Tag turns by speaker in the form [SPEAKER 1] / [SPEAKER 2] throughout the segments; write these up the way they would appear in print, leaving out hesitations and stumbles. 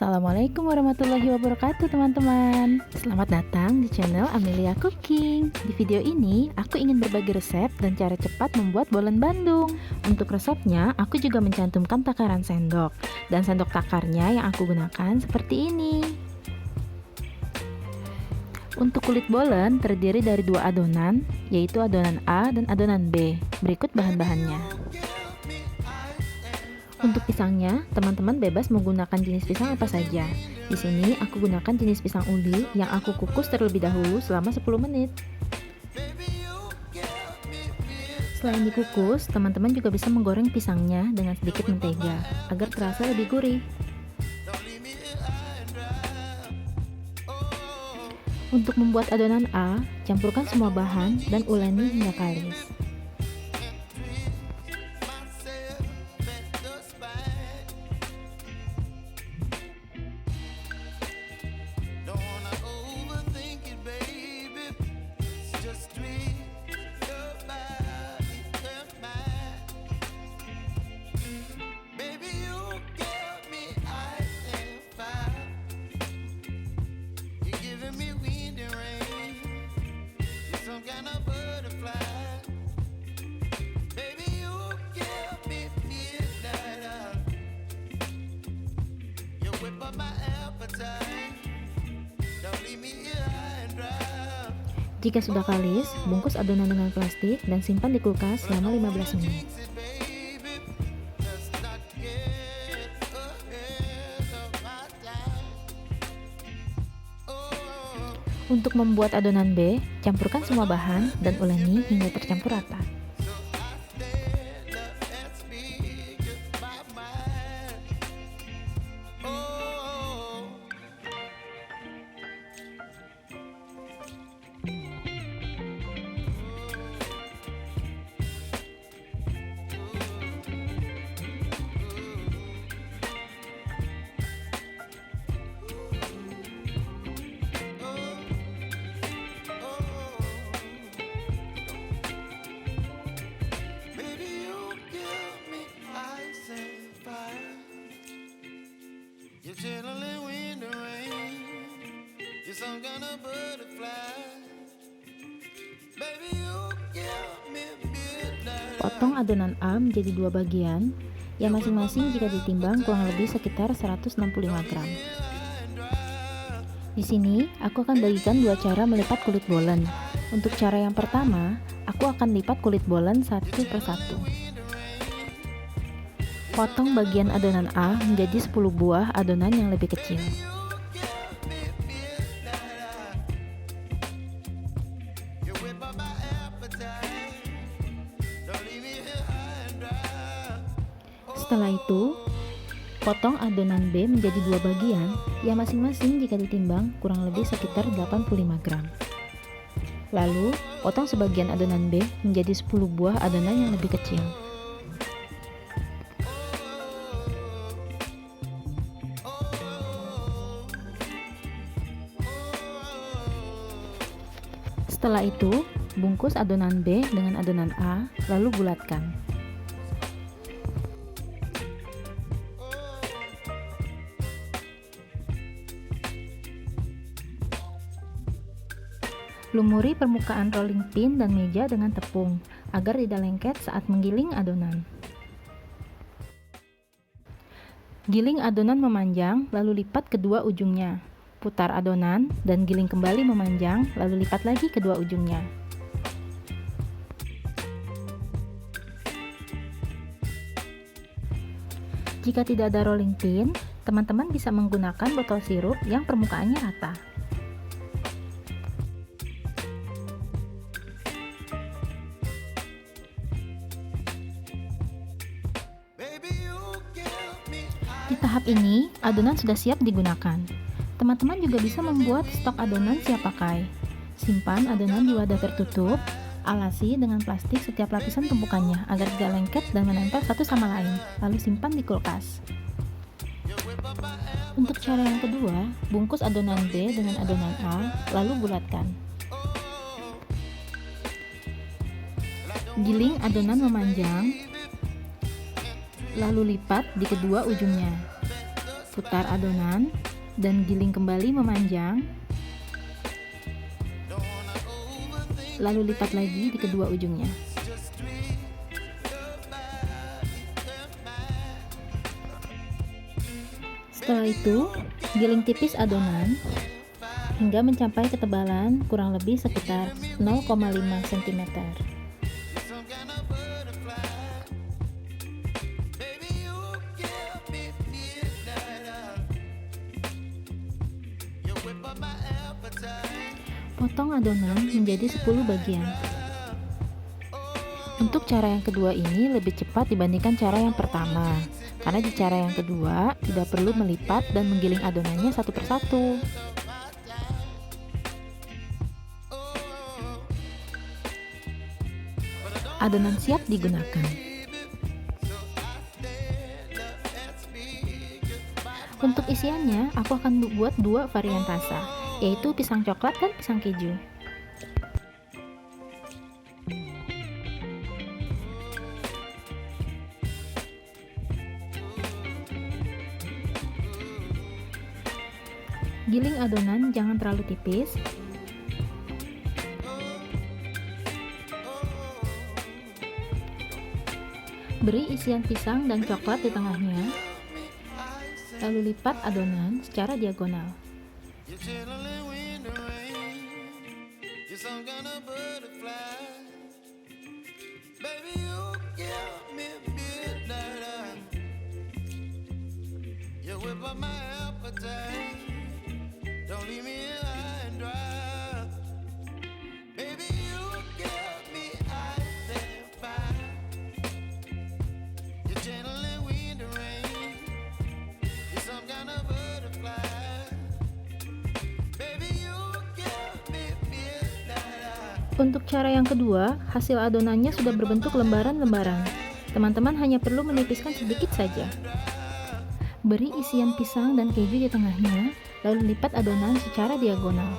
[SPEAKER 1] Assalamualaikum warahmatullahi wabarakatuh teman-teman. Selamat datang di channel Amelia Cooking. Di video ini aku ingin berbagi resep dan cara cepat membuat bolen Bandung. Untuk resepnya aku juga mencantumkan takaran sendok. Dan sendok takarnya yang aku gunakan seperti ini. Untuk kulit bolen terdiri dari dua adonan, yaitu adonan A dan adonan B. Berikut bahan-bahannya. Untuk pisangnya, teman-teman bebas menggunakan jenis pisang apa saja. Di sini aku gunakan jenis pisang uli yang aku kukus terlebih dahulu selama 10 menit. Selain dikukus, teman-teman juga bisa menggoreng pisangnya dengan sedikit mentega agar terasa lebih gurih. Untuk membuat adonan A, campurkan semua bahan dan uleni hingga kalis. Jika sudah kalis, bungkus adonan dengan plastik dan simpan di kulkas selama 15 menit. Untuk membuat adonan B, campurkan semua bahan dan uleni hingga tercampur rata. Potong adonan A menjadi dua bagian, yang masing-masing jika ditimbang kurang lebih sekitar 165 gram. Di sini, aku akan bagikan dua cara melipat kulit bolen. Untuk cara yang pertama, aku akan lipat kulit bolen satu persatu. Potong bagian adonan A menjadi 10 buah adonan yang lebih kecil. Setelah itu, potong adonan B menjadi dua bagian yang masing-masing jika ditimbang kurang lebih sekitar 85 gram. Lalu, potong sebagian adonan B menjadi 10 buah adonan yang lebih kecil. Setelah itu, bungkus adonan B dengan adonan A, lalu bulatkan. Lumuri permukaan rolling pin dan meja dengan tepung, agar tidak lengket saat menggiling adonan. Giling adonan memanjang, lalu lipat kedua ujungnya. Putar adonan, dan giling kembali memanjang, lalu lipat lagi kedua ujungnya. Jika tidak ada rolling pin, teman-teman bisa menggunakan botol sirup yang permukaannya rata. Di tahap ini, adonan sudah siap digunakan. Teman-teman juga bisa membuat stok adonan siap pakai. Simpan adonan di wadah tertutup, alasi dengan plastik setiap lapisan tumpukannya agar tidak lengket dan menempel satu sama lain, lalu simpan di kulkas. Untuk cara yang kedua, bungkus adonan B dengan adonan A, lalu bulatkan. Giling adonan memanjang, lalu lipat di kedua ujungnya. Putar adonan dan giling kembali memanjang. Lalu lipat lagi di kedua ujungnya. Setelah itu, giling tipis adonan hingga mencapai ketebalan kurang lebih sekitar 0,5 cm. Potong adonan menjadi 10 bagian. Untuk cara yang kedua ini lebih cepat dibandingkan cara yang pertama, karena di cara yang kedua tidak perlu melipat dan menggiling adonannya satu persatu. Adonan siap digunakan. Untuk isiannya, aku akan buat dua varian rasa, yaitu pisang coklat dan pisang keju. Giling adonan jangan terlalu tipis. Beri isian pisang dan coklat di tengahnya. Lalu lipat adonan secara diagonal. Untuk cara yang kedua, hasil adonannya sudah berbentuk lembaran-lembaran. Teman-teman hanya perlu menipiskan sedikit saja. Beri isian pisang dan keju di tengahnya, lalu lipat adonan secara diagonal.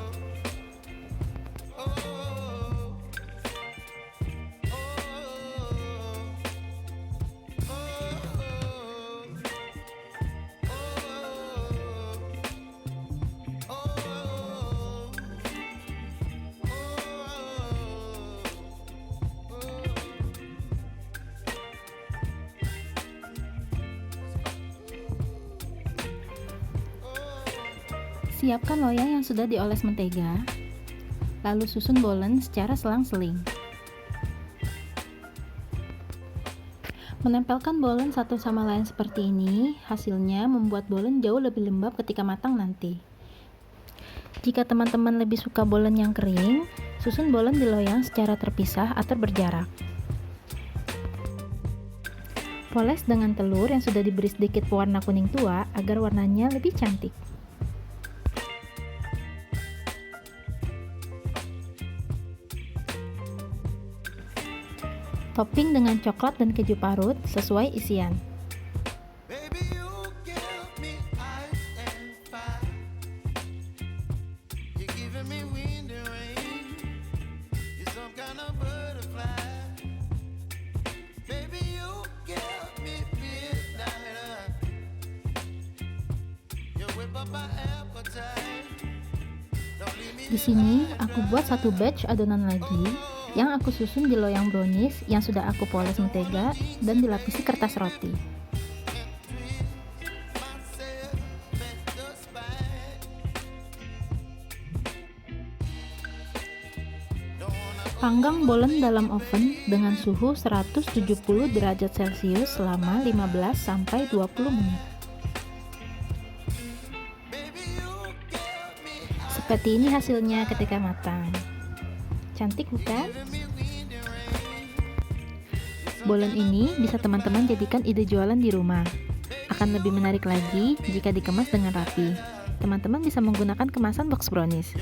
[SPEAKER 1] Siapkan loyang yang sudah dioles mentega, lalu susun bolen secara selang-seling. Menempelkan bolen satu sama lain seperti ini, hasilnya membuat bolen jauh lebih lembab ketika matang nanti. Jika teman-teman lebih suka bolen yang kering, susun bolen di loyang secara terpisah atau berjarak. Poles dengan telur yang sudah diberi sedikit pewarna kuning tua agar warnanya lebih cantik. Topping dengan coklat dan keju parut sesuai isian. Di sini aku buat satu batch adonan lagi yang aku susun di loyang brownies yang sudah aku poles mentega dan dilapisi kertas roti. Panggang bolen dalam oven dengan suhu 170 derajat Celcius selama 15-20 menit. Seperti ini hasilnya ketika matang. Cantik bukan? Bolen ini bisa teman-teman jadikan ide jualan di rumah. Akan lebih menarik lagi jika dikemas dengan rapi. Teman-teman bisa menggunakan kemasan box brownies.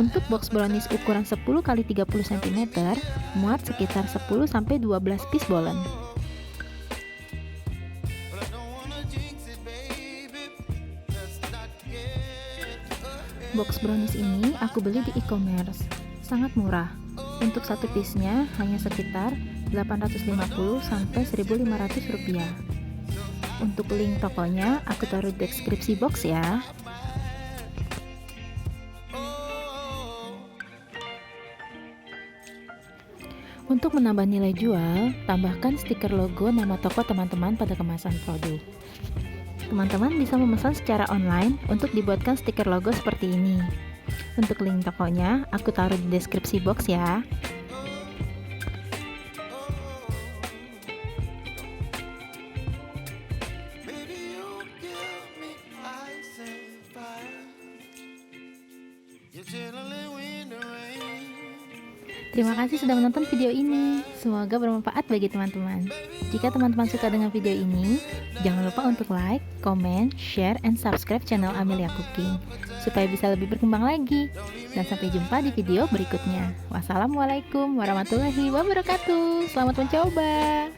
[SPEAKER 1] Untuk box brownies ukuran 10 x 30 cm, muat sekitar 10-12 piece bolen. Box brownies ini aku beli di e-commerce. Sangat murah. Untuk satu piece-nya hanya sekitar 850 sampai 1.500 rupiah. Untuk link tokonya aku taruh di deskripsi box ya. Untuk menambah nilai jual, tambahkan stiker logo nama toko teman-teman pada kemasan produk. Teman-teman bisa memesan secara online untuk dibuatkan stiker logo seperti ini. Untuk link tokonya, aku taruh di deskripsi box ya. Terima kasih sudah menonton video ini. Semoga bermanfaat bagi teman-teman. Jika teman-teman suka dengan video ini, jangan lupa untuk like, comment, share, and subscribe channel Amelia Cooking supaya bisa lebih berkembang lagi. Dan sampai jumpa di video berikutnya. Wassalamualaikum warahmatullahi wabarakatuh. Selamat mencoba.